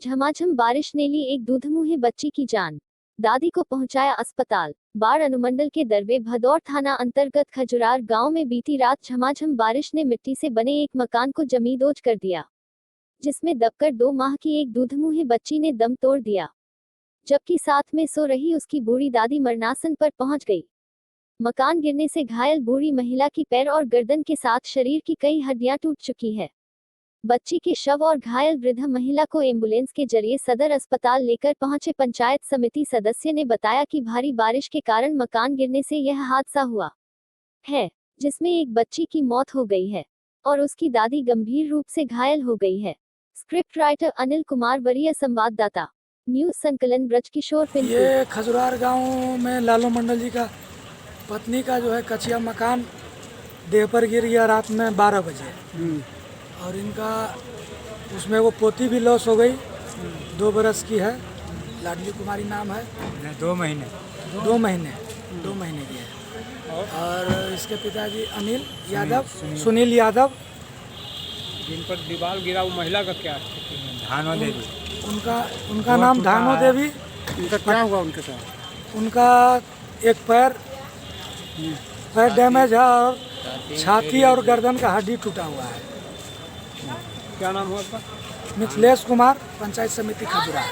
झमाझम बारिश ने ली एक दूधमुहे बच्ची की जान, दादी को पहुंचाया अस्पताल। बाढ़ अनुमंडल के दरवे भदौर थाना अंतर्गत खजुरार गांव में बीती रात झमाझम बारिश ने मिट्टी से बने एक मकान को जमींदोज कर दिया, जिसमें दबकर 2 माह की एक दूधमुहे बच्ची ने दम तोड़ दिया, जबकि साथ में सो रही उसकी बूढ़ी दादी मरणासन पर पहुंच गई। मकान गिरने से घायल बूढ़ी महिला की पैर और गर्दन के साथ शरीर की कई हड्डियां टूट चुकी है। बच्ची के शव और घायल वृद्ध महिला को एम्बुलेंस के जरिए सदर अस्पताल लेकर पहुंचे। पंचायत समिति सदस्य ने बताया कि भारी बारिश के कारण मकान गिरने से यह हादसा हुआ है, जिसमें एक बच्ची की मौत हो गई है और उसकी दादी गंभीर रूप से घायल हो गई है। स्क्रिप्ट राइटर अनिल कुमार, वरीय संवाददाता, न्यूज संकलन ब्रजकिशोर पिंटू। ये खजुरार गांव में लालू मंडल जी का पत्नी का जो है कच्चिया मकान देह पर गिर गया रात में 12 बजे, और इनका उसमें वो पोती भी लॉस हो गई। 2 बरस की है, लाडली कुमारी नाम है। 2 महीने की है। और इसके पिताजी अनिल यादव, सुनील यादव, जिन पर दीवार गिरा वो महिला का क्या स्थिति है? धानो देवी, उनका नाम धानो देवी। उनका क्या हुआ उनके साथ? उनका एक पैर डैमेज है और छाती और गर्दन का हड्डी टूटा हुआ है। क्या नाम हुआ उसका? मिथिलेश कुमार, पंचायत समिति खजुरार।